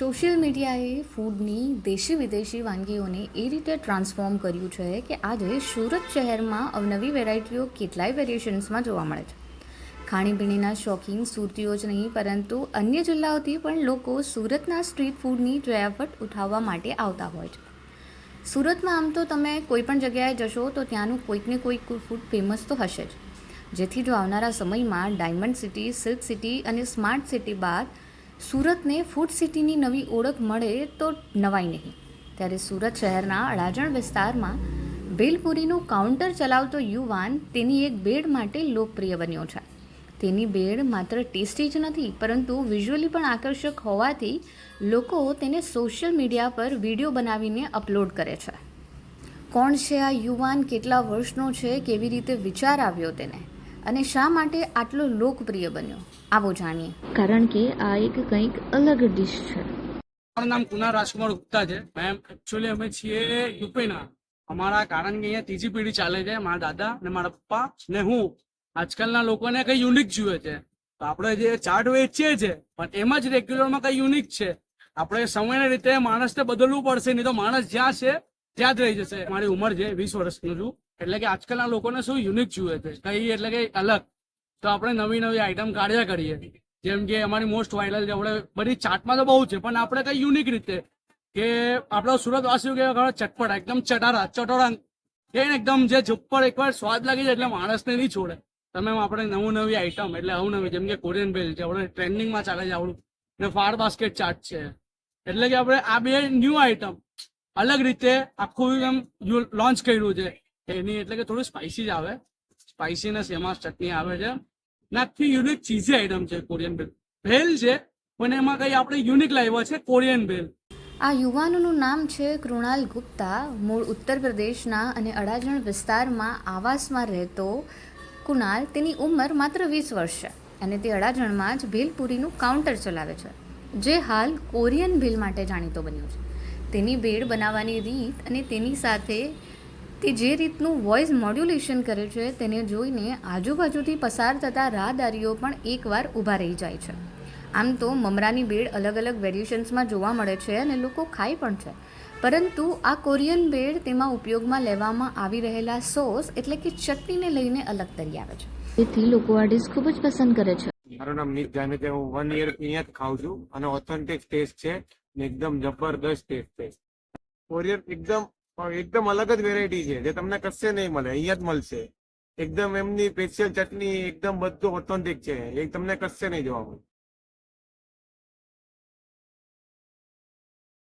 Social મીડિયાએ ફૂડની દેશી વિદેશી વાનગીઓને એ રીતે ટ્રાન્સફોર્મ કર્યું છે કે આજે સુરત શહેરમાં અવનવી વેરાયટીઓ કેટલાય વેરિએશન્સમાં જોવા મળે છે. ખાણીપીણીના શોખીન સુરતીઓ જ નહીં પરંતુ અન્ય જિલ્લાઓથી પણ લોકો સુરતના સ્ટ્રીટ ફૂડની જયાફત ઉઠાવવા માટે આવતા હોય છે. સુરતમાં આમ તો તમે કોઈ પણ જગ્યાએ જશો તો ત્યાંનું કોઈકને કોઈક ફૂડ ફેમસ તો હશે જ, જેથી જો આવનારા સમયમાં ડાયમંડ સિટી, સિલ્ક સિટી અને સ્માર્ટ સિટી બાદ સુરતને ફૂડ સિટીની નવી ઓળખ મળે તો નવાઈ નહીં. ત્યારે સુરત શહેરના અડાજણ વિસ્તારમાં ભેલપુરીનું કાઉન્ટર ચલાવતો યુવાન તેની એક બેડ માટે લોકપ્રિય બન્યો છે. તેની બેડ માત્ર ટેસ્ટી જ નથી પરંતુ વિઝ્યુઅલી પણ આકર્ષક હોવાથી લોકો તેને સોશિયલ મીડિયા પર વિડીયો બનાવીને અપલોડ કરે છે. કોણ છે આ યુવાન, કેટલા વર્ષનો છે, કેવી રીતે વિચાર આવ્યો તેને અને શા માટે આટલો લોકપ્રિય બન્યો, આવો જાણીએ. કારણ કે આ એક કંઈક અલગ ડિશ છે. મારું નામ કુનાલ રાજકુમાર ગુપ્તા છે. મેમ એકચ્યુઅલી અમે છીએ યુપીના. અમારા કારણ કે અહીંયા ત્રીજી પેઢી ચાલે છે. મારા દાદા ને મારા પપ્પા ને હું. આજકાલના લોકોને કઈ યુનિક જોઈએ છે તો આપણે જે ચાટ વેચીએ છીએ પણ એમાં જ રેગ્યુલરમાં કઈ યુનિક છે. આપણે સમયની રીતે માણસને બદલવું પડશે, નહીં તો માણસ જ્યાં છે ત્યાં જ રહી જશે. મારી ઉંમર છે 20 વર્ષનું છું. એટલે કે આજકાલના લોકોને શું યુનિક જોઈએ છે, કઈ એટલે કે અલગ. તો આપણે નવી નવી આઈટમ કાઢ્યા કરીએ. જેમ કે અમારી મોસ્ટ વાયરલ છે, આપણે બધી ચાટમાં તો બહુ છે પણ આપણે કઈ યુનિક રીતે કે આપણો સુરતવાસીઓ કે ચટપટા એકદમ ચટોરા એકદમ જે ઉપર એકવાર સ્વાદ લાગી જાય એટલે માણસને નહીં છોડે. તમે આપણે નવું નવી આઈટમ એટલે અવનવી જેમ કે કોરિયન ભેલ છે, આપણે ટ્રેન્ડિંગમાં ચાલે છે આપણું, ને ફાર બાસ્કેટ ચાટ છે. એટલે કે આપણે આ બે ન્યૂ આઈટમ અલગ રીતે આખું એમ લોન્ચ કર્યું છે. એની એટલે કે થોડું સ્પાઇસી જ આવે, સ્પાઇસીનેસ એમાં ચટણી આવે છે ને આખી યુનિક ચીઝી આઈટમ છે. કોરિયન ભેલ છે પણ એમાં કઈ આપણે યુનિક લાવ્યા છે કોરિયન ભેલ. આ યુવાનનું નામ છે કૃણાલ ગુપ્તા. મૂળ ઉત્તર પ્રદેશના અને અડાજણ વિસ્તારમાં આવાસમાં રહેતો કુણાલ, તેની ઉંમર માત્ર 20 વર્ષ છે અને તે અડાજણમાં જ ભેલપુરીનું કાઉન્ટર ચલાવે છે, જે હાલ કોરિયન ભેલ માટે જાણીતો બન્યો છે. તેની ભેળ બનાવવાની રીત અને તેની સાથે તે જે રીતનું વોઇસ મોડ્યુલેશન કરે છે તેને જોઈને આજુબાજુથી પસાર થતા રાહદારીઓ પણ એકવાર ઊભા રહી જાય છે. આમ તો મમરાની ભેળ અલગ અલગ વેરિએશન્સમાં જોવા મળે છે અને લોકો ખાય પણ છે, પરંતુ આ કોરિયન ભેળ તેમાં ઉપયોગમાં લેવામાં આવી રહેલા સોસ એટલે કે ચટણીને લઈને અલગ તરી આવે છે. તેથી લોકો આ ડિશ ખૂબ જ પસંદ કરે છે. મારું નામ નીત જાને છે. હું 1 યર અહીંયા જ ખાઉં છું અને ઓથેન્ટિક ટેસ્ટ છે ને એકદમ જબરદસ્ત ટેસ્ટ છે. કોરિયન એકદમ અલગ જ વેરાયટી છે જે તમને કશે નહીં મળે, અહીંયા જ મળશે. એકદમ એમની સ્પેશિયલ ચટણી, એકદમ બધું ઓથેન્ટિક છે, એ તમને કશે નહીં જોવા મળે.